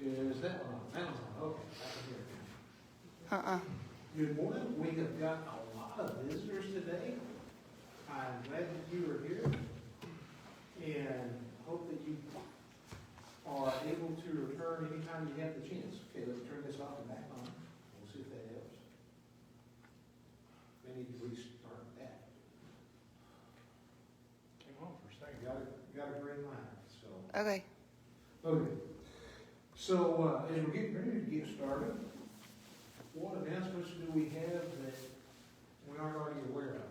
Is that one on? That one's on, okay, back here. Uh-uh. Good morning, we have got a lot of visitors today. I'm glad that you are here, and hope that you are able to return anytime you have the chance. Okay, let's turn this off and back on. We'll see if that helps. May need to restart that. Came on for a second. Got a green light, so. Okay. Okay. So, as we're getting ready to get started, what announcements do we have that we aren't already aware of?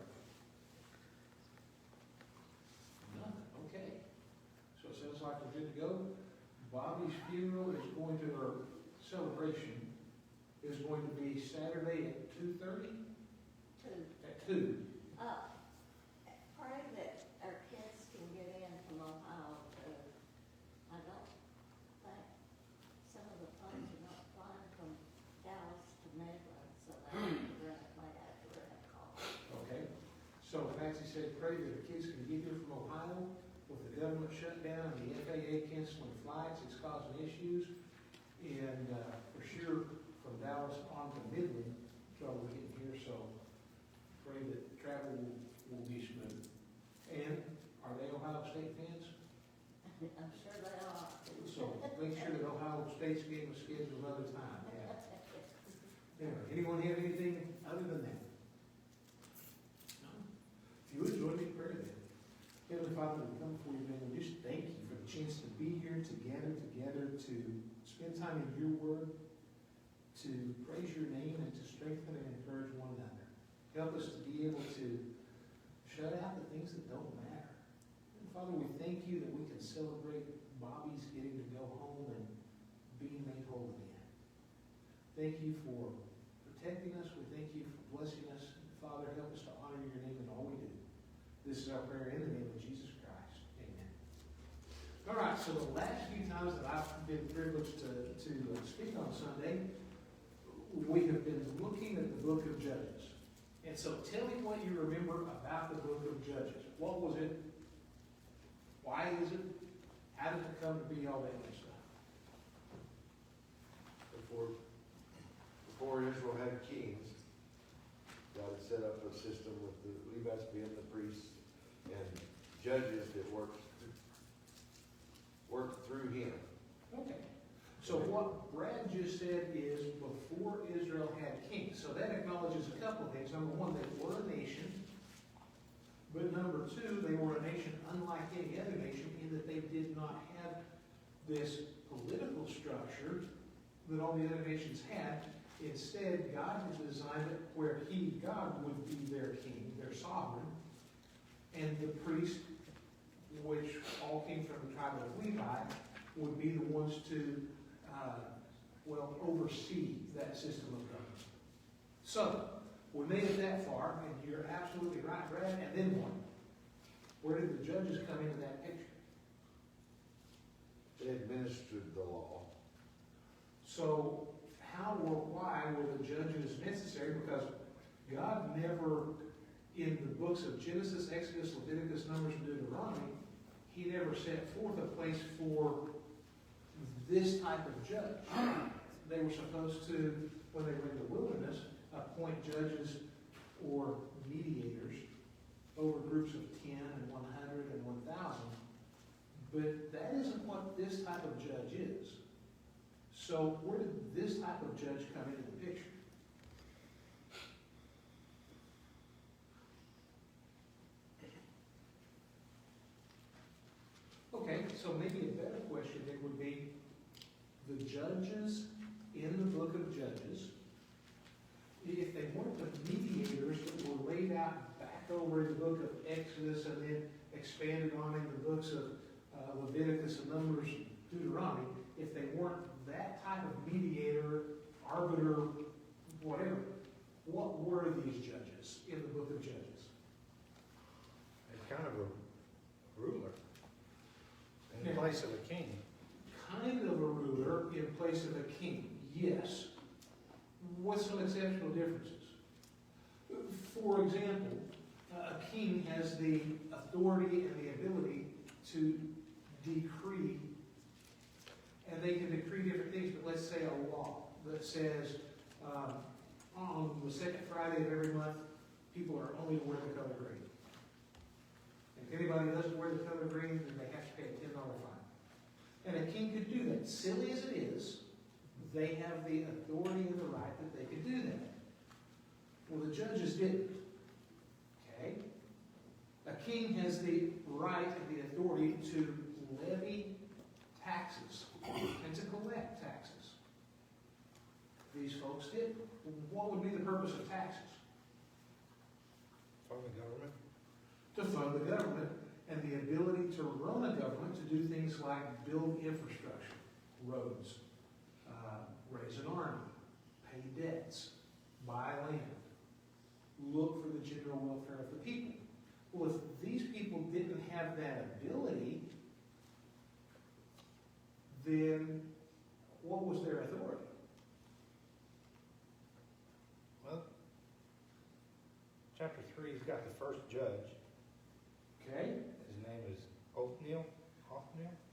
None, okay. So it sounds like we're good to go. Bobby's funeral is going to, or celebration, is going to be Saturday at 2:30? 2. At 2. Pray that our kids can get in from Ohio to, I don't think, some of the planes are not flying from Dallas to Midland, so they might have to rent a car. Okay. So Patsy said, pray that the kids can get here from Ohio. With the government shutdown and the FAA canceling flights, it's causing issues. And for sure, from Dallas on to Midland, trouble getting here. So pray that travel will be smooth. And are they Ohio State fans? I'm sure they are. So make sure that Ohio State's game is scheduled another time. Yeah. Anyway, anyone have anything other than that? No? If you would join me in prayer then. Heavenly Father, we come before you, man, we just thank you for the chance to be here together to spend time in your word, to praise your name, and to strengthen and encourage one another. Help us to be able to shut out the things that don't matter. And Father, we thank you that we can celebrate Bobby's getting to go home and being made whole again. Thank you for protecting us. We thank you for blessing us. Father, help us to honor your name in all we do. This is our prayer in the name of Jesus Christ. Amen. All right, so the last few times that I've been privileged to speak on Sunday, we have been looking at the book of Judges. And so tell me what you remember about the book of Judges. What was it? Why is it? How did it come to be? All that good stuff. Before Israel had kings, God had set up a system with the Levites being the priests and judges that worked through him. Okay. So what Brad just said is before Israel had kings. So that acknowledges a couple of things. Number one, they were a nation. But number two, they were a nation unlike any other nation in that they did not have this political structure that all the other nations had. Instead, God had designed it where God, would be their king, their sovereign, and the priest, which all came from the tribe of Levi, would be the ones to, oversee that system of government. So, we made it that far, and you're absolutely right, Brad. And then what? Where did the judges come into that picture? They administered the law. So, how or why were the judges necessary? Because God never, in the books of Genesis, Exodus, Leviticus, Numbers, and Deuteronomy, he never set forth a place for this type of judge. They were supposed to, when they were in the wilderness, appoint judges or mediators over groups of 10 and 100 and 1,000. But that isn't what this type of judge is. So where did this type of judge come into the picture? Okay, so maybe a better question then would be the judges in the book of Judges, if they weren't the mediators that were laid out back over in the book of Exodus and then expanded on in the books of Leviticus and Numbers and Deuteronomy, if they weren't that type of mediator, arbiter, whatever, what were these judges in the book of Judges? They're kind of a ruler in place of a king. Kind of a ruler in place of a king, yes. With some exceptional differences. For example, a king has the authority and the ability to decree, and they can decree different things. let's say, a law that says, on the second Friday of every month, people are only to wear the color green. And if anybody doesn't wear the color green, then they have to pay a $10 fine. And a king could do that. Silly as it is, they have the authority and the right that they could do that. Well, the judges didn't. Okay? A king has the right and the authority to levy taxes and to collect taxes. These folks didn't. What would be the purpose of taxes? From the government. To fund the government and the ability to run a government to do things like build infrastructure, roads, raise an army, pay debts, buy land, look for the general welfare of the people. Well, if these people didn't have that ability, then what was their authority? Well, chapter 3's got the first judge. Okay? His name is Othniel.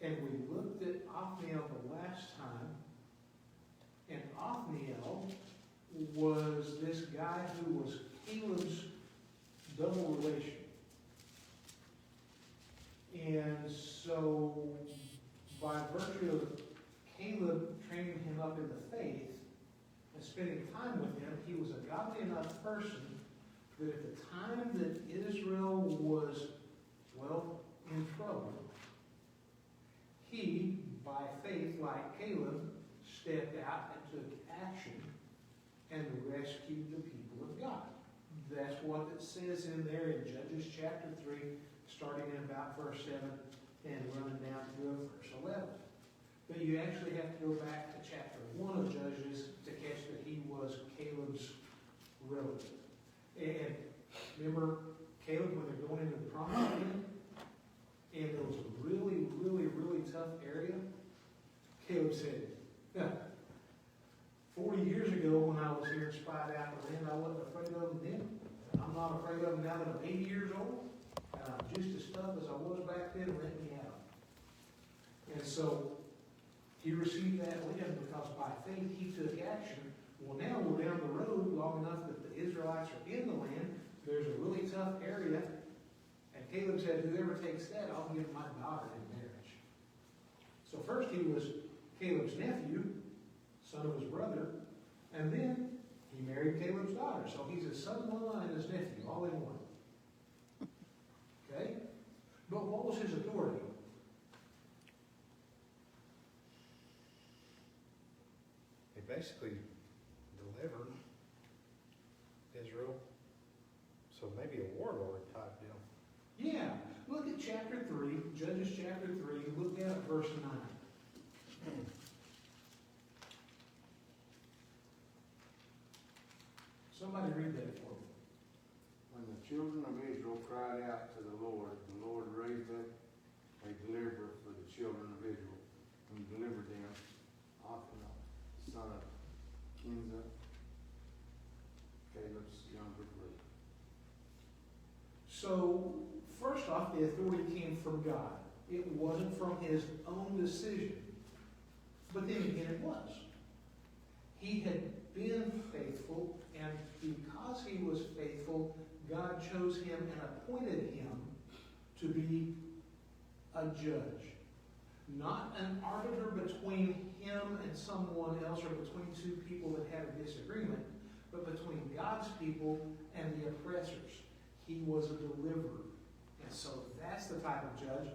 And we looked at Othniel the last time, and Othniel was this guy who was Caleb's double relation. And so, by virtue of Caleb training him up in the faith and spending time with him, he was a godly enough person that at the time that Israel was, well, in trouble, he, by faith, like Caleb, stepped out and took action and rescued the people of God. That's what it says in there in Judges chapter 3, starting in about verse 7 and running down through verse 11. But you actually have to go back to chapter 1 of Judges to catch that he was Caleb's relative. And remember Caleb when they're going into the promised land? And it was a really, really, really tough area. Caleb said, 40 years ago when I was here and spied out the land, I wasn't afraid of them then. I'm not afraid of them now that I'm 80 years old. And I'm just as tough as I was back then. Let me out. And so he received that land because by faith he took action. Well, now we're down the road long enough that the Israelites are in the land. There's a really tough area. And Caleb said, whoever takes that, I'll give my daughter in marriage. So first he was Caleb's nephew, son of his brother, and then he married Caleb's daughter. So he's his son-in-law and his nephew, all in one. Okay? But what was his authority? He basically delivered Israel. So maybe a warlord type deal. Yeah. Look at chapter 3, Judges chapter 3. Look at verse 9. Somebody read that for me. When the children of Israel cried out to the Lord raised up a deliverer for the children of Israel, who delivered them, Othniel, son of Kenza, Caleb's younger brother. So, first off, the authority came from God. It wasn't from his own decision. But then again, it was. He had been faithful, and because he was faithful, God chose him and appointed him to be a judge. Not an arbiter between him and someone else or between two people that had a disagreement, but between God's people and the oppressors. He was a deliverer. And so that's the type of judge.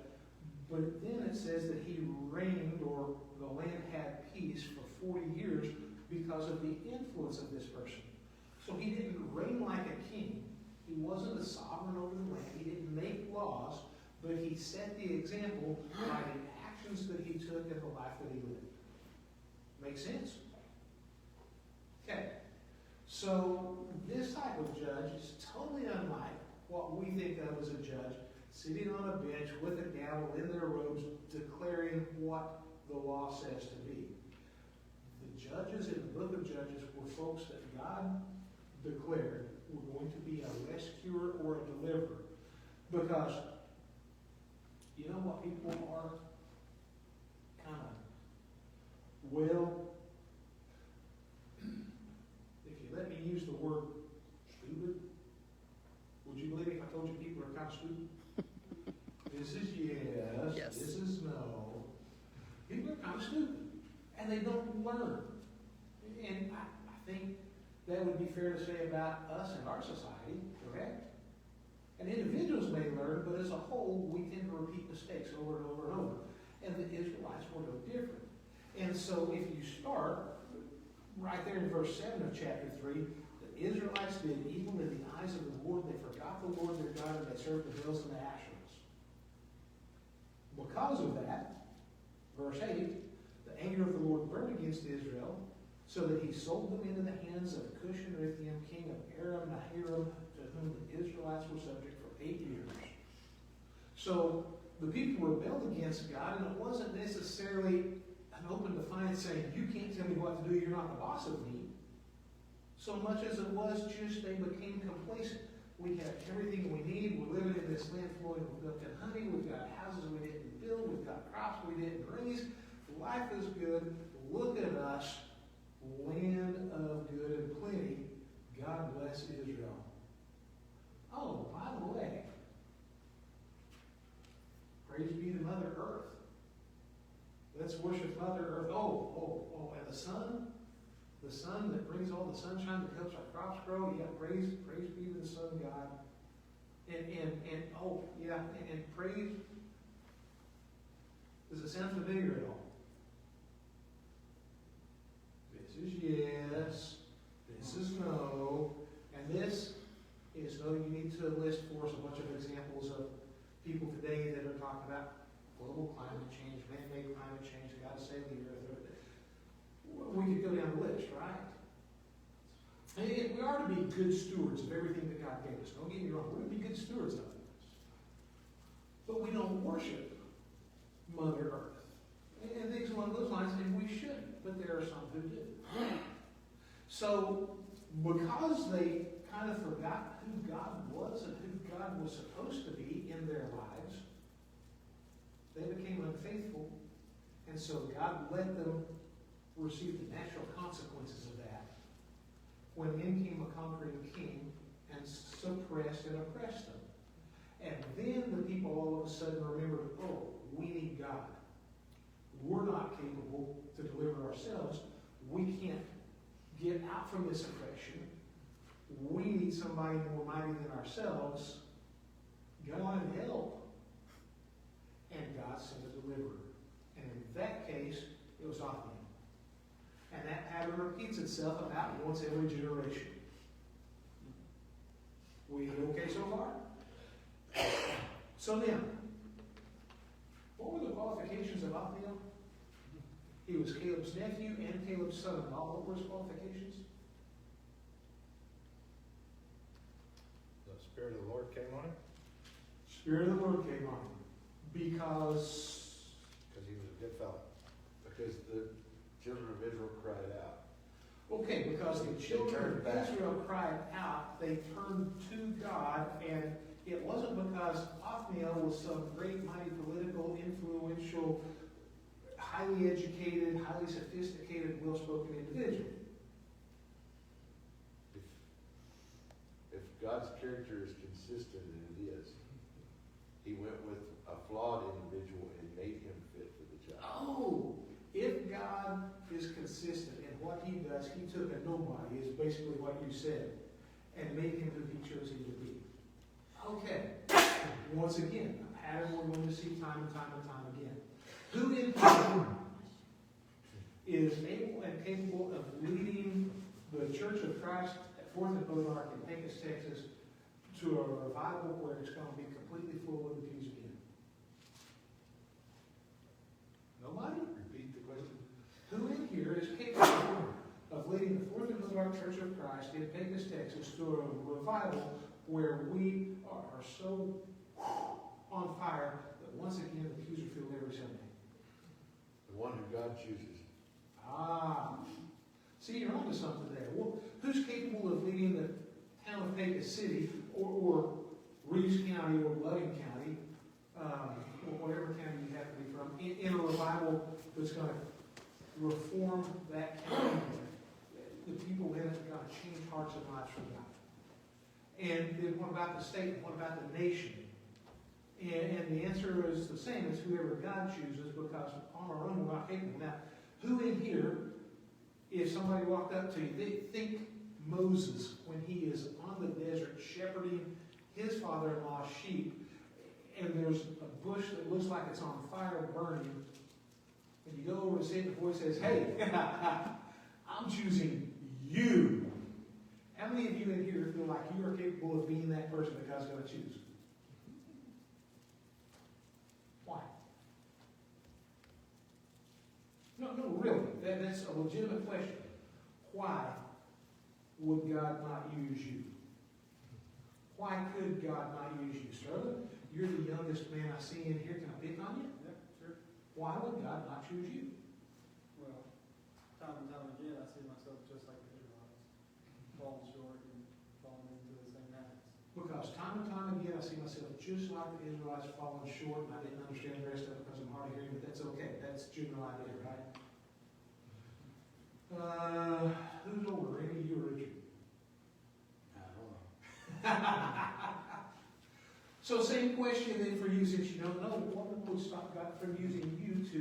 But then it says that he reigned, or the land had peace for 40 years because of the influence of this person. So he didn't reign like a king. He wasn't a sovereign over the land. He didn't make laws, but he set the example by the actions that he took and the life that he lived. Make sense? Okay. So this type of judge is totally unlike what we think of as a judge sitting on a bench with a gavel in their robes declaring what the law says to be. The judges in the book of Judges were folks that God declared were going to be a rescuer or a deliverer. Because you know what people are kind of, well, of stupid. And they don't learn. And I think that would be fair to say about us and our society, correct? And individuals may learn, but as a whole, we tend to repeat mistakes over and over and over. And the Israelites were no different. And so if you start right there in verse 7 of chapter 3, the Israelites did evil in the eyes of the Lord. They forgot the Lord their God, and they served the hills and the Asherahs. Because of that, verse 8, the anger of the Lord burned against Israel, so that he sold them into the hands of Cush and Rithim, king of Aram Naharaim, to whom the Israelites were subject for 8 years. So the people rebelled against God, and it wasn't necessarily an open defiance saying, you can't tell me what to do, you're not the boss of me. So much as it was just they became complacent. We have everything we need. We're living in this land flowing with milk and honey. We've got houses we didn't build. We've got crops we didn't raise. Life is good. Look at us. Land of good and plenty. God bless Israel. Oh, by the way, praise be to Mother Earth. Let's worship Mother Earth. And the sun that brings all the sunshine that helps our crops grow. Yeah, praise be to the sun God. And praise. Does it sound familiar at all? This is yes. This is no. And this is no. You need to list for us a bunch of examples of people today that are talking about global climate change, man-made climate change, God save the earth. We could go down the list, right? And we are to be good stewards of everything that God gave us. Don't get me wrong. We're to be good stewards of it. But we don't worship Mother Earth. And things along those lines, and we shouldn't. But there are some who do. So, because they kind of forgot who God was and who God was supposed to be in their lives, they became unfaithful. And so God let them receive the natural consequences of that. When in came a conquering king and suppressed and oppressed them. And then the people all of a sudden remembered, oh, we need God. We're not capable to deliver ourselves. We can't get out from this oppression. We need somebody more mighty than ourselves. God help. And God sent a deliverer. And in that case, it was Othniel. And that pattern repeats itself about once every generation. We okay so far? So now, what were the qualifications of Othniel? He was Caleb's nephew and Caleb's son-in-law. What were his qualifications? The Spirit of the Lord came on him? Spirit of the Lord came on him. Because he was a good fellow. Because the children of Israel cried out. Okay, because the children of Israel cried out, they turned to God, and it wasn't because Othniel was some great, mighty, political, influential, highly educated, highly sophisticated, well-spoken individual. If God's character is consistent, and it is, he went with a flawed individual and made him fit for the job. Oh, if God is consistent in what he does, he took a nobody, is basically what you said, and made him who he chose him to be. Okay. Once again, a pattern we're going to see time and time and time again. Who in here is able and capable of leading the Church of Christ at 4th and Boulevard in Pecos, Texas, to a revival where it's going to be completely full of the pews again? Nobody? Repeat the question. Who in here is capable of leading the 4th and Boulevard Church of Christ in Pecos, Texas, to a revival where we are so on fire that once again the pews are filled every Sunday? The one who God chooses. See, you're onto something there. Well, who's capable of leading the town of Pecos City, or Reeves County, or Loving County, or whatever county you have to be from, in a revival that's going to reform that county? The people in it are going to change hearts and lives for God. And then what about the state? What about the nation? And the answer is the same as whoever God chooses, because on our own we're not not capable. Now, who in here, if somebody walked up to you, they think Moses, when he is on the desert shepherding his father-in-law's sheep, and there's a bush that looks like it's on fire burning, and you go over to see it, and the voice says, "Hey, I'm choosing you." How many of you in here feel like you are capable of being that person that God's going to choose? Why? No, really. That's a legitimate question. Why would God not use you? Why could God not use you? Sterling, you're the youngest man I see in here. Can I pick on you? Yeah, sure. Why would God not choose you? Well, time and time again, I see myself just like the Israelites, falling short and falling into the same habits. Because time and time again, I see myself just like the Israelites falling short, and I didn't understand the rest of it because I'm hard of hearing, but that's okay. That's juvenile idea, right? Who's older, Randy, you or Richard? I don't know. So same question then for you, since you don't know, what would stop God from using you to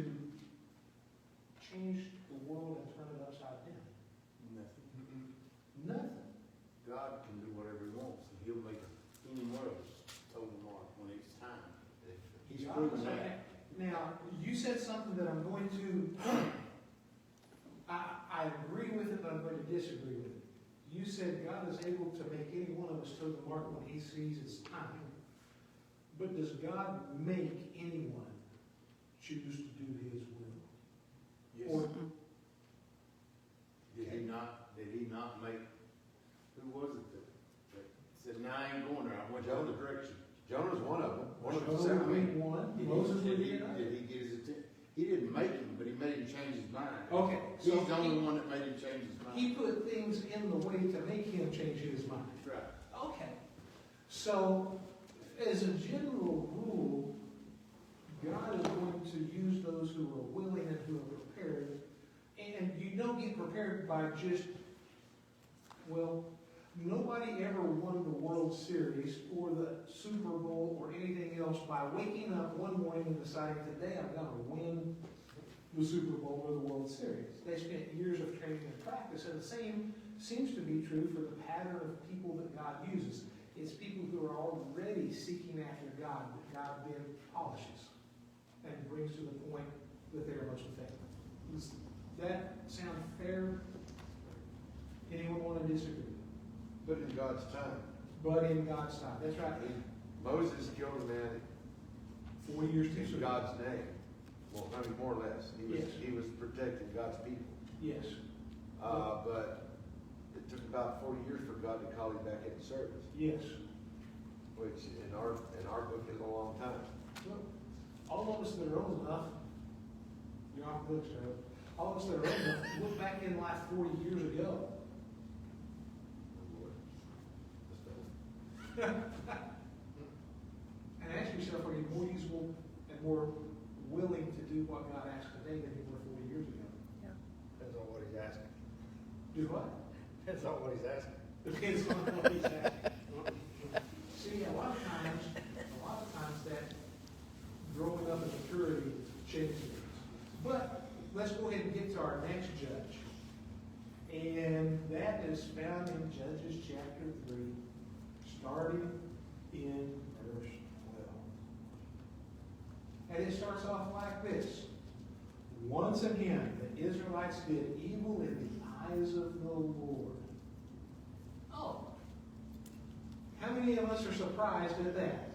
change the world and turn it upside down? Nothing. Nothing. God can do whatever he wants, and he'll make any world total mark when it's time. He's proven that. Now, you said something that I'm going to, I agree with it, but I'm going to disagree with it. You said God is able to make any one of us toe the mark when he sees it's time. But does God make anyone choose to do his will? Yes. Or, Did he not make, who was it that said, "Now I ain't going there, I went the other direction"? Jonah's one of them. One of the Jonah seven. made one, Moses Did would he be another. get his attention? He didn't make him, but he made him change his mind. Okay, He's so the only one that made him change his mind. he put things in the way to make him change his mind. That's right. Okay. So, as a general rule, God is going to use those who are willing and who are prepared. And you don't get prepared by just, well, nobody ever won the World Series or the Super Bowl or anything else by waking up one morning and deciding, today I'm going to win the Super Bowl or the World Series. They spent years of training and practice, and the same seems to be true for the pattern of people that God uses. It's people who are already seeking after God, that God then polishes and brings to the point that they are most effective. Does that sound fair? Anyone want to disagree? But in God's time. But in God's time. That's right. Moses killed a man 40 years too in soon. God's name. Well, I mean, more or less. Yes. He was protecting God's people. Yes. But it took about 40 years for God to call him back into service, Yes. which in our book is a long time. Well, all of us that are old enough, you're off the books, Harold. All of us that are old enough, look back in life 40 years ago. And ask yourself, are you more useful and more willing to do what God asked today than you were 40 years ago? Depends on what he's asking. Do what? Depends on what he's asking. Depends on what he's asking. See, a lot of times that growing up in maturity changes things. But let's go ahead and get to our next judge. And that is found in Judges chapter 3, starting in verse 12. And it starts off like this. Once again, the Israelites did evil in the eyes of the Lord. Oh. How many of us are surprised at that?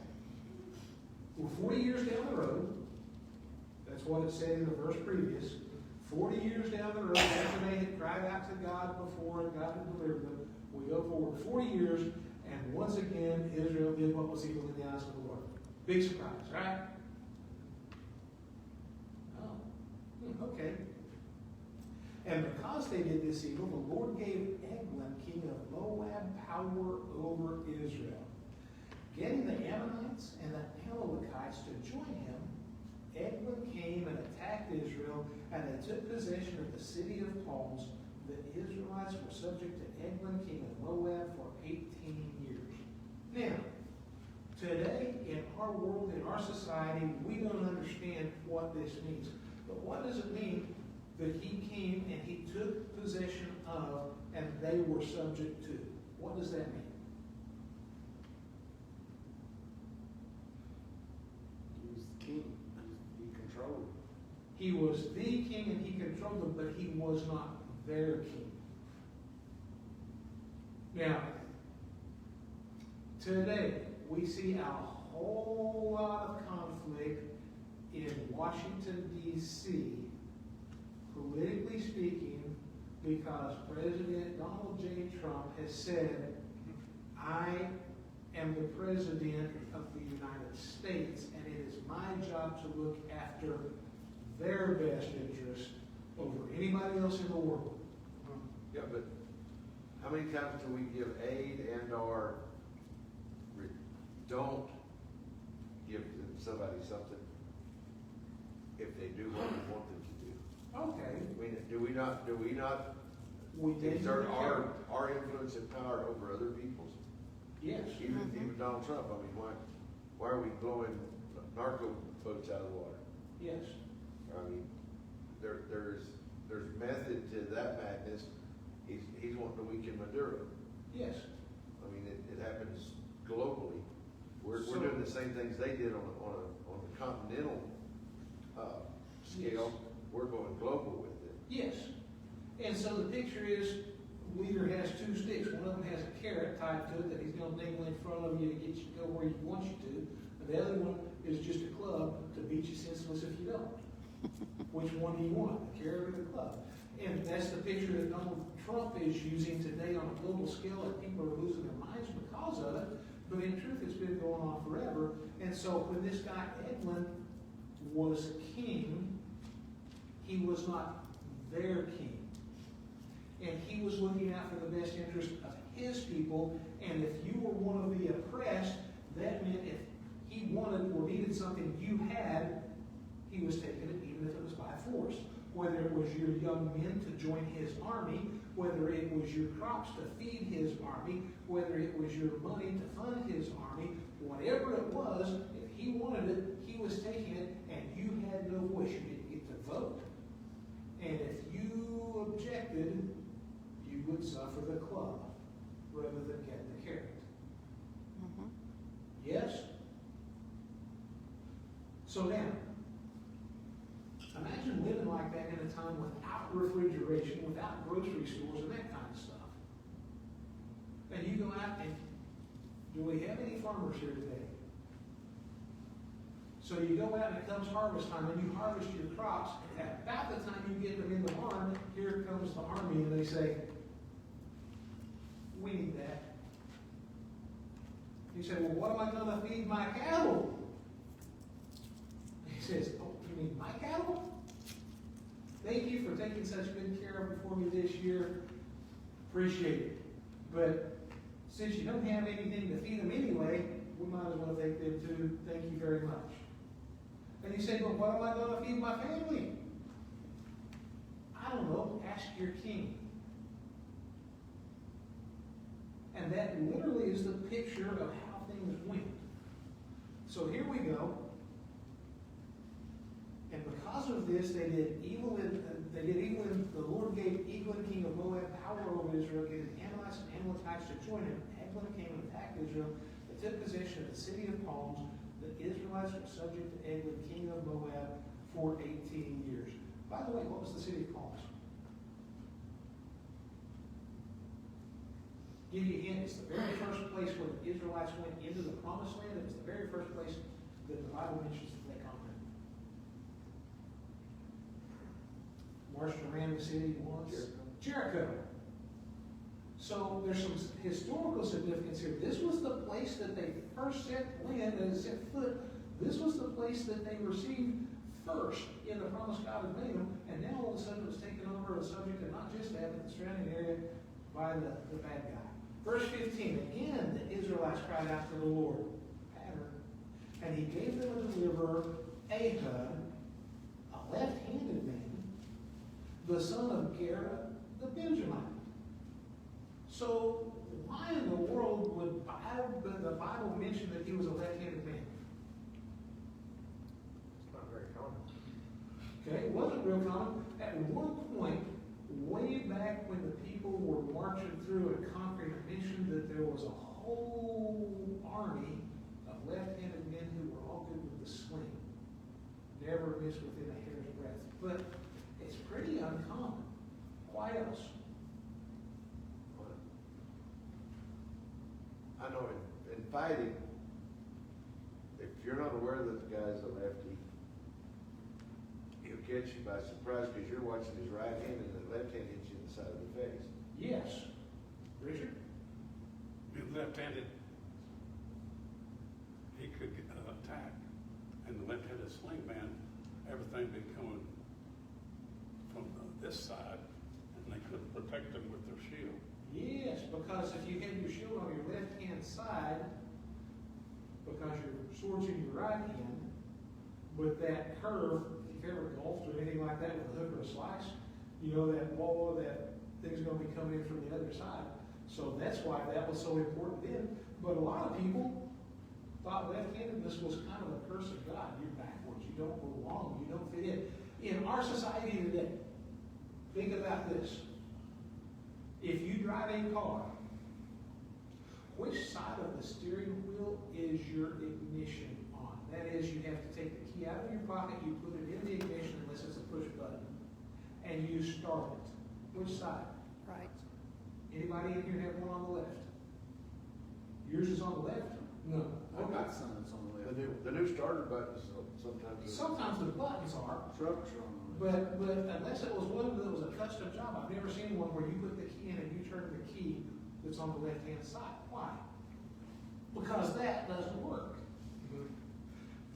We're 40 years down the road. That's what it said in the verse previous. 40 years down the road, after they had cried out to God before and God had delivered them, we go forward 40 years, and once again, Israel did what was evil in the eyes of the Lord. Big surprise, right? Oh, okay. And because they did this evil, the Lord gave Eglon, king of Moab, power over Israel. Getting the Ammonites and the Amalekites to join him, Eglon came and attacked Israel, and they took possession of the city of Palms. The Israelites were subject to Eglon, king of Moab, for 18 years. Now, today in our world, in our society, we don't understand what this means. But what what does it mean that he came and he took possession of and they were subject to? What does that mean? He was the king. He controlled. He was the king and he controlled them, but he was not their king. Now, today, we see a whole lot of conflict in Washington, D.C., politically speaking, because President Donald J. Trump has said, I am the President of the United States, and it is my job to look after their best interest over anybody else in the world. Yeah, but how many times do we give aid and or don't give somebody something if they do what we want them to do? Okay. I mean, do we not We did. exert our influence and power over other people's? Yes. Even Donald Trump, I mean, why are we blowing narco boats out of the water? Yes. I mean, there's method to that madness. He's wanting to weaken Maduro. Yes. I mean, it happens globally. We're So- doing the same things they did on a continental scale. Yes. We're going global with it. Yes. And so the picture is, leader has two sticks. One of them has a carrot tied to it that he's going to dangle in front of you to get you to go where he wants you to. And the other one is just a club to beat you senseless if you don't. Which one do you want, the carrot or the club? And that's the picture that Donald Trump is using today on a global scale, and people are losing their minds because of it. But in truth, it's been going on forever. And so when this guy, Edwin, was king, he was not their king. And he was looking out for the best interest of his people. And if you were one of the oppressed, that meant if he wanted or needed something you had, he was taking it, even if it was by force. Whether it was your young men to join his army, whether it was your crops to feed his army, whether it was your money to fund his army, whatever it was, if he wanted it, he was taking it, and you had no voice. You didn't get to vote. And if you objected, you would suffer the club rather than get the carrot. Yes? So now, imagine living like that in a time without refrigeration, without grocery stores and that kind of stuff. And you go out and, do we have any farmers here today? So you go out and it comes harvest time and you harvest your crops. And about the time you get them in the barn, here comes the army and they say, we need that. You say, well, what am I going to feed my cattle? He says, oh, you mean my cattle? Thank you for taking such good care of it for me this year. Appreciate it. But since you don't have anything to feed them anyway, we might as well take them too. Thank you very much. And you say, well, what am I going to feed my family? I don't know. Ask your king. And that literally is the picture of how things went. So here we go. And because of this, they did evil in the Lord gave Eglon, king of Moab, power over Israel, gave the Amorites and Amalekites to join him. Eglon came and attacked Israel. They took possession of the city of palms. The Israelites were subject to Eglon, king of Moab, for 18 years. By the way, what was the city of palms? Give you a hint, it's the very first place where the Israelites went into the promised land. It was the very first place that the Bible mentions that they conquered. Marched around the city once. Jericho. So there's some historical significance here. This was the place that they first set land and set foot. This was the place that they received first in the promise God had made them. And now all of a sudden it's taken over and subject to not just that, but the surrounding area by the bad guy. Verse 15, again the Israelites cried out to the Lord. Pattern. And he gave them a deliverer, Ahab, a left-handed man, the son of Gera, the Benjamite. So why in the world would the Bible mention that he was a left-handed man? It's not very common. Okay, it wasn't wasn't real common. At one point, way back when the people were marching through and conquering a nation, that there was a whole army of left-handed men who were all good with the sling. Never missed within a hair's breadth. But it's pretty uncommon. Why else? I know in fighting, if you're not aware that the guy's a lefty, he'll catch you by surprise because you're watching his right hand and the left hand hits you in the side of the face. Yes. Richard? Being left-handed, he could attack, and the left-handed sling man, everything be coming from this side, and they couldn't protect them with their shield. Yes, because if you have your shield on your left-hand side, because your sword's in your right hand, with that curve, if you've ever golfed or anything like that with a hook or a slice, you know that wall, that thing's going to be coming in from the other side. So that's why that was so important then. But a lot of people thought left-handedness was kind of a curse of God. You're backwards. You don't belong. You don't fit in. In our society today, think about this. If you drive a car, which side of the steering wheel is your ignition on? That is, you have to take the key out of your pocket, you put it in the ignition unless it's a push button, and you start it. Which side? Right. Anybody in here have one on the left? Yours is on the left? No. I've got some that's on the left. The new starter buttons sometimes. Sometimes the buttons are, Trucks are on the left. but unless it was one that was a custom job, I've never seen one where you put the key in and you turn the key that's on the left-hand side. Why? Because that doesn't work.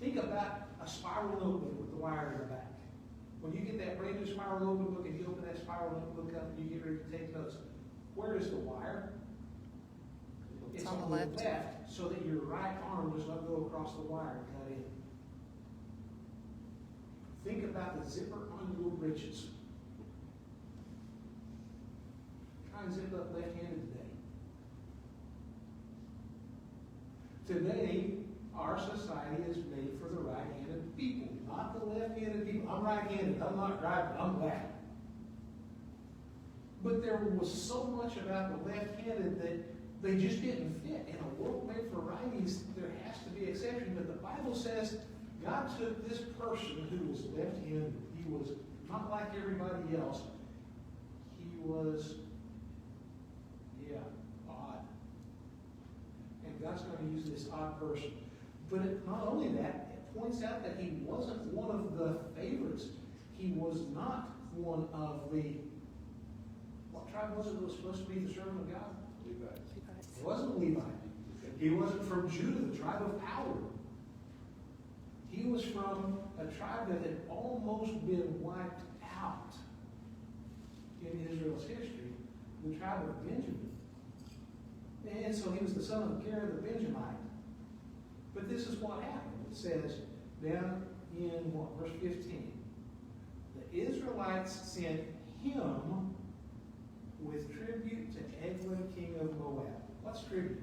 Think about a spiral notebook with the wire in the back. When you get that brand new spiral notebook and you open that spiral notebook up and you get ready to take notes, where is the wire? It's on the left. So that your right arm does not go across the wire and cut in. Think about the zipper on your breeches. Try and zip up left-handed today. Today, our society is made for the right-handed people, not the left-handed people. I'm right-handed. I'm not driving. I'm left. But there was so much about the left-handed that they just didn't fit. In a world made for righties, there has to be exception. But the Bible says God took this person who was left-handed. He was not like everybody else. He was, odd. And God's going to use this odd person. But not only that, it points out that he wasn't one of the favorites. He was not one of the, what tribe was it that was supposed to be the servant of God? Levites. It wasn't Levi. He wasn't from Judah, the tribe of power. He was from a tribe that had almost been wiped out in Israel's history, the tribe of Benjamin. And so he was the son of Gera the Benjamite. But this is what happened. It says down in verse 15, the Israelites sent him with tribute to Eglon, king of Moab. What's tribute?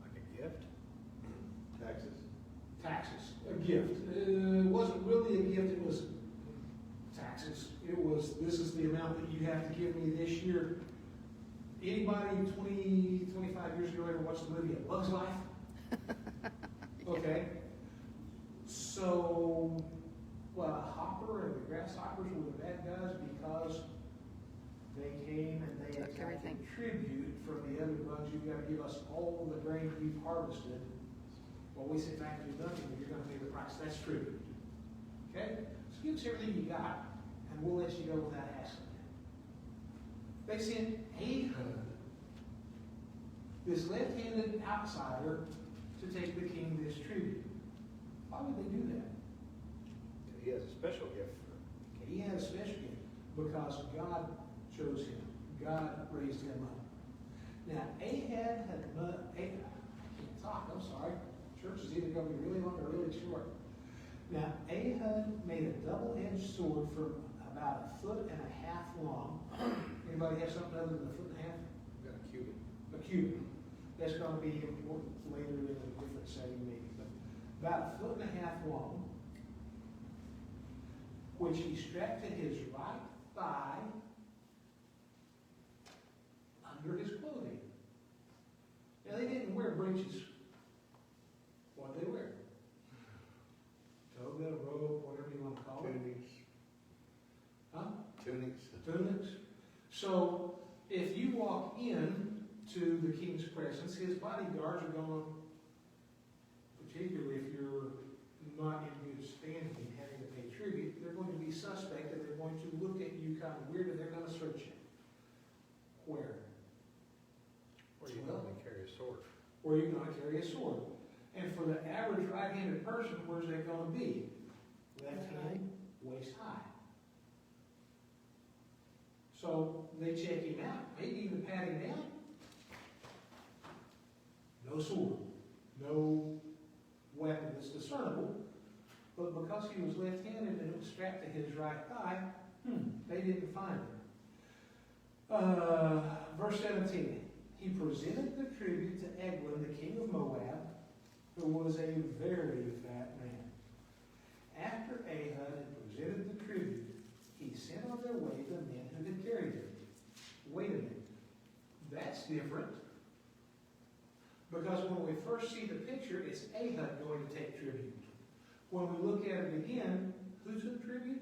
Like a gift? Taxes. Taxes. A gift. It wasn't really a gift, it was taxes. It was, this is the amount that you have to give me this year. Anybody 20, 25 years ago ever watched the movie A Bug's Life? Okay. So, Hopper and the grasshoppers were the bad guys because they came and they Took exacted everything. tribute from the other bugs. You've got to give us all the grain you've harvested. Well, we sit back and do nothing, but you're going to pay the price. That's tribute. Okay? So give us everything you got, and we'll let you go without asking you. They sent Ahud, this left-handed outsider, to take the king this tribute. Why would they do that? He has a special gift for He had a special gift because God chose him. God raised him up. Now, Ahab had not, I can't talk, I'm sorry. Church is either going to be really long or really short. Now, Ahab made a double-edged sword from about 1.5 feet long. Anybody have something other than 1.5 feet? got a cubit. A cubit. That's going to be important later in a different setting maybe. But about 1.5 feet long. which he strapped to his right thigh under his clothing. Now, they didn't wear breeches. What did they wear? Toga, robe, whatever you want to call it. Tunics. Huh? Tunics. Tunics. So, if you walk in to the king's presence, his bodyguards are going to, particularly if you're not in good standing, having to pay tribute, they're going to be suspect and they're going to look at you kind of weird and they're going to search you. Where? Or you normally carry a sword. Where you're going to carry a sword. And for the average right-handed person, where's that going to be? Left hand, waist high. So they check him out, maybe even pat him down. No sword, no weapon that's discernible. But because he was left-handed and it was strapped to his right thigh, they didn't find him. Verse 17. He presented the tribute to Eglon, the king of Moab, who was a very fat man. After Ahud had presented the tribute, he sent on their way the men who had carried it. Wait a minute. That's different. Because when we first see the picture, it's Ahud going to take tribute. When we look at it again, who took tribute?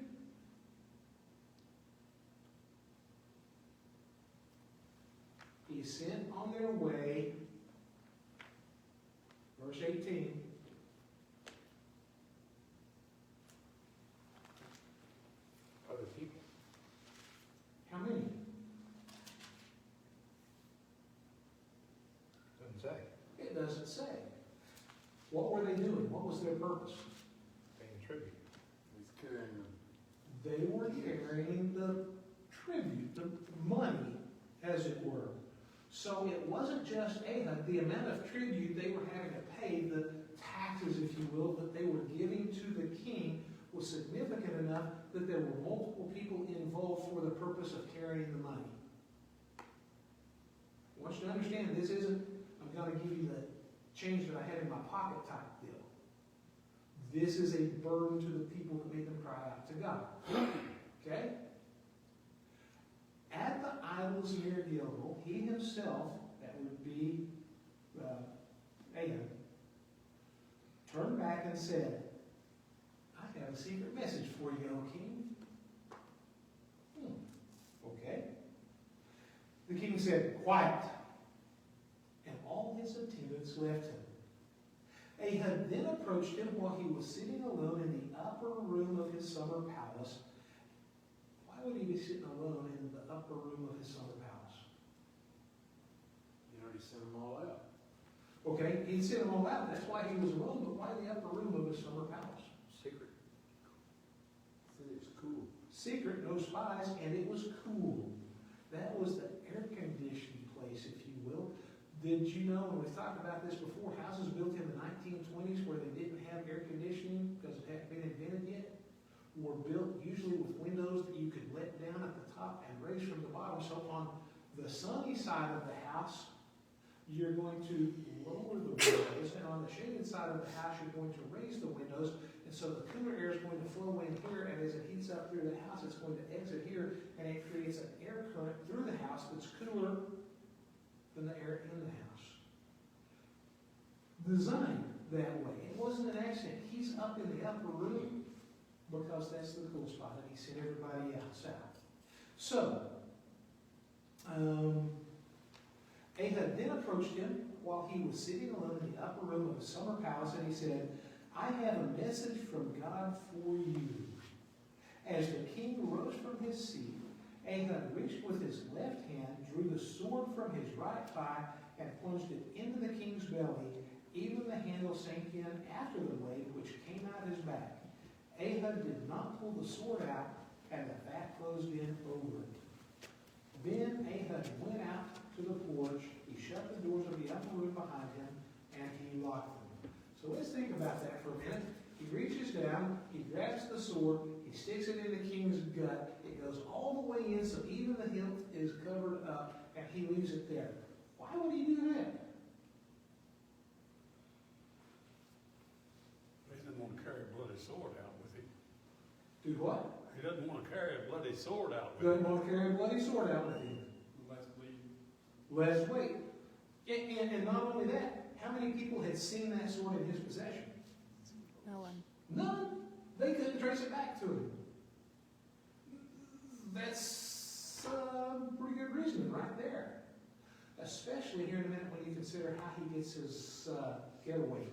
He sent on their way, verse 18, Other people. how many? Doesn't say. It doesn't say. What were they doing? What was their purpose? Paying tribute. He's carrying them. They were carrying the tribute, the money, as it were. So it wasn't just Ahud. The amount of tribute they were having to pay, the taxes, if you will, that they were giving to the king was significant enough that there were multiple people involved for the purpose of carrying the money. I want you to understand, this isn't, I'm going to give you the change that I had in my pocket type deal. This is a burden to the people that made them cry out to God. Okay? At the idols near Gilgal, he himself, that would be Ahab, turned back and said, I have a secret message for you, O king. Okay. The king said, quiet. And all his attendants left him. Ahab then approached him while he was sitting alone in the upper room of his summer palace. Why would he be sitting alone in the upper room of his summer palace? You already sent them all out. Okay, he'd sent them all out. That's why he was alone, but why the upper room of his summer palace? Secret. See, it's cool. Secret, no spies, and it was cool. That was the air-conditioned place, if you will. Did you know, and we've talked about this before, houses built in the 1920s where they didn't have air conditioning because it hadn't been invented yet, were built usually with windows that you could let down at the top and raise from the bottom. So on the sunny side of the house, you're going to lower the windows, and on the shaded side of the house, you're going to raise the windows, and so the cooler air is going to flow in here, and as it heats up through the house, it's going to exit here, and it creates an air current through the house that's cooler than the air in the house. Designed that way. It wasn't an accident. He's up in the upper room because that's the cool spot, and he sent everybody else out. So, Ahab then approached him while he was sitting alone in the upper room of the summer palace, and he said, I have a message from God for you. As the king rose from his seat, Ahab reached with his left hand, drew the sword from his right thigh, and plunged it into the king's belly. Even the handle sank in after the blade, which came out his back. Ahab did not pull the sword out, and the fat closed in over it. Then Ahab went out to the porch. He shut the doors of the upper room behind him, and he locked them. So let's think about that for a minute. He reaches down, he grabs the sword, he sticks it in the king's gut. It goes all the way in, so even the hilt is covered up, and he leaves it there. Why would he do that? He didn't want to carry a bloody sword out with him. Do what? He doesn't want to carry a bloody sword out with Doesn't him. want to carry a bloody sword out with him. Less bleeding. Less weight. And not only that, how many people had seen that sword in his possession? No one. None. They couldn't trace it back to him. That's pretty good reasoning right there. Especially here in a minute when you consider how he gets his getaway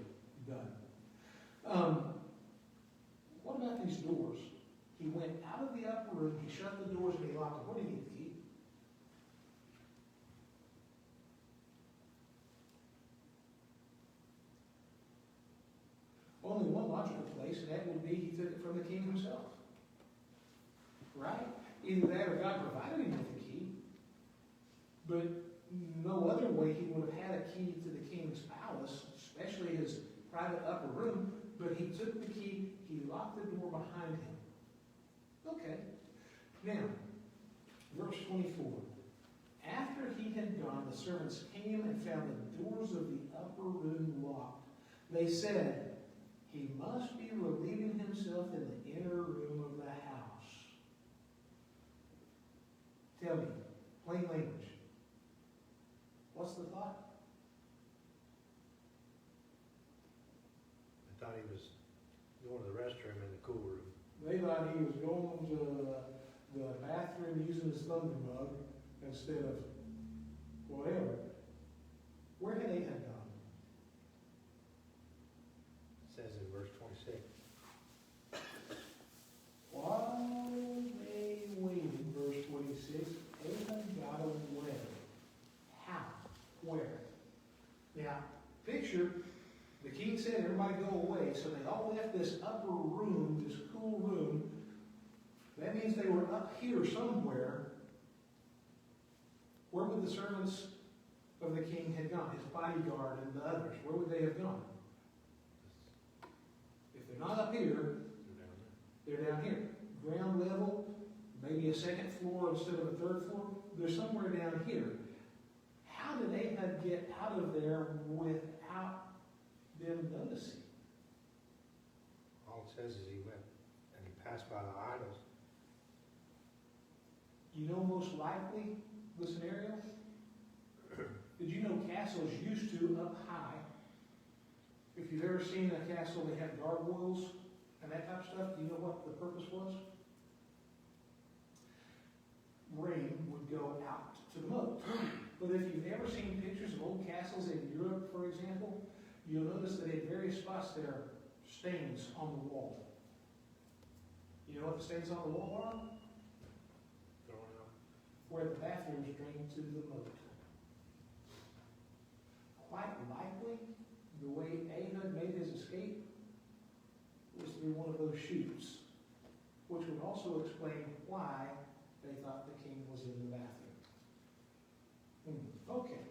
done. What about these doors? He went out of the upper room, he shut the doors, and he locked them. Where did he get the key? Only one logical place, and that would be he took it from the king himself. Right? Either that or God provided him with the key. But no other way he would have had a key to the king's palace, especially his private upper room. But he took the key, he locked the door behind him. Okay. Now, verse 24. After he had gone, the servants came and found the doors of the upper room locked. They said, he must be relieving himself in the inner room of the house. Tell me, plain language. What's the thought? I thought he was going to the restroom in the cool room. They thought he was going to the bathroom using his thunder mug instead of whatever. Where had Ahab gone? It says in verse 26. While they waited, verse 26, Ahab got away. How? Where? Now, picture, the king said everybody go away, so they all left this upper room, this cool room. That means they were up here somewhere. Where would the servants of the king have gone? His bodyguard and the others. Where would they have gone? If they're not up here, they're down here. Ground level, maybe a second floor instead of a third floor. They're somewhere down here. How did Ahab get out of there without them noticing? All it says is he went and he passed by the idols. You know most likely the scenario? Did you know castles used to up high? If you've ever seen a castle, they have gargoyles and that type of stuff. Do you know what the purpose was? Rain would go out to the moat. But if you've ever seen pictures of old castles in Europe, for example, you'll notice that in various spots there are stains on the wall. You know what the stains on the wall are? Where the bathrooms drain to the moat. Quite likely, the way Ahab made his escape was through one of those chutes, which would also explain why they thought the king was in the bathroom. Okay.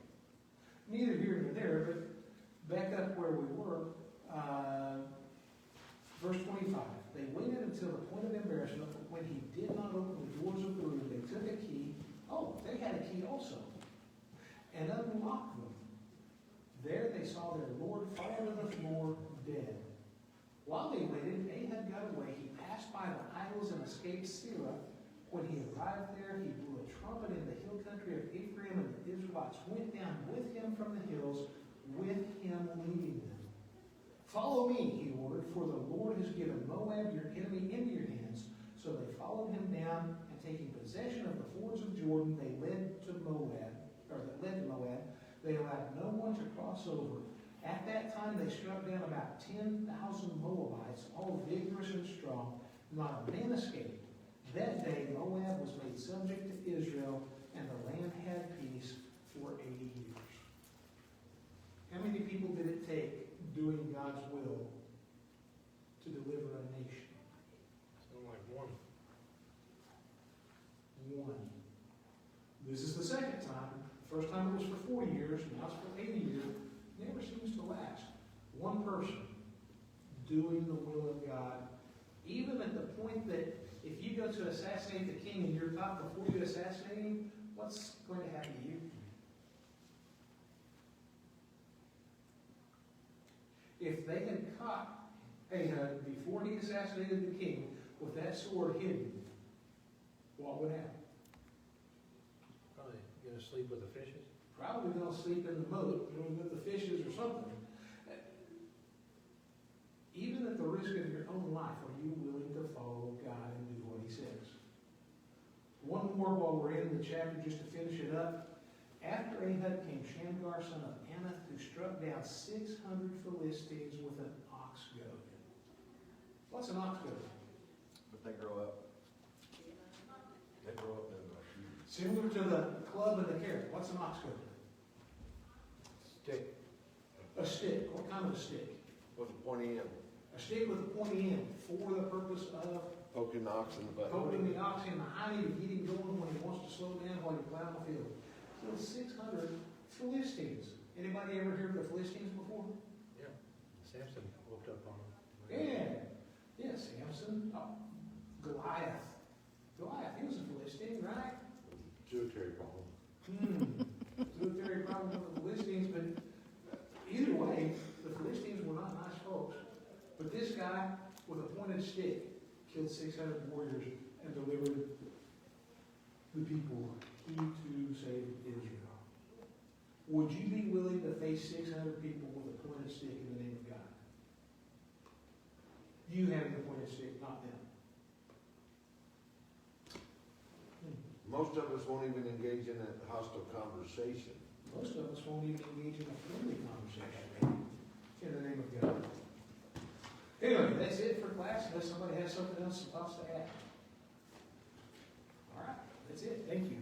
Neither here nor there, but back up where we were, verse 25. They waited until the point of embarrassment when he did not open the doors of the room. They took a key. Oh, they had a key also. And unlocked them. There they saw their Lord fall to the floor dead. While they waited, Ahab got away. He passed by the idols and escaped Selah. When he arrived there, he blew a trumpet in the hill country of Ephraim, and the Israelites went down with him from the hills, with him leading them. Follow me, he ordered, for the Lord has given Moab, your enemy, into your hands. So they followed him down, and taking possession of the fords of Jordan, they led to Moab. They allowed no one to cross over. At that time, they struck down about 10,000 Moabites, all vigorous and strong. Not a man escaped. That day, Moab was made subject to Israel, and the land had peace for 80 years. How many people did it take doing God's will to deliver a nation? Something like one. One. This is the second time. The first time it was for 40 years, now it's for 80 years. It never seems to last. One person doing the will of God, even at the point that if you go to assassinate the king and you're caught before you assassinate him, what's going to happen to you? If they had caught Ahab before he assassinated the king, with that sword hidden, what would happen? Probably gonna sleep with the fishes. Probably gonna sleep in the moat, with the fishes or something. Even at the risk of your own life, are you willing to follow God and do what He says? One more while we're in the chapter, just to finish it up. After Ahab came Shamgar, son of Anath, who struck down 600 Philistines with an ox goad. What's an ox goad? But they grow up. They grow up in Similar to the club and the carrot. What's an ox goad? Stick. A stick. What kind of a stick? with a pointy end, A stick with a pointy end for the purpose of poking the ox in the butt. poking the ox in the eye to get him going when he wants to slow down while you're plowing the field. So 600 Philistines. Anybody ever heard of the Philistines before? Yeah. Samson whooped up on him. Yeah, Samson. Oh, Goliath. Goliath, he was a Philistine, right? Pituitary problem. Military problem with the Philistines, but either way, the Philistines were not nice folks. But this guy with a pointed stick killed 600 warriors and delivered the people. He too saved Israel. Would you be willing to face 600 people with a pointed stick in the name of God? You having the pointed stick, not them. Most of us won't even engage in a hostile conversation. Most of us won't even engage in a friendly conversation in the name of God. Anyway, that's it for class, unless somebody has something else to add. All right, that's it. Thank you.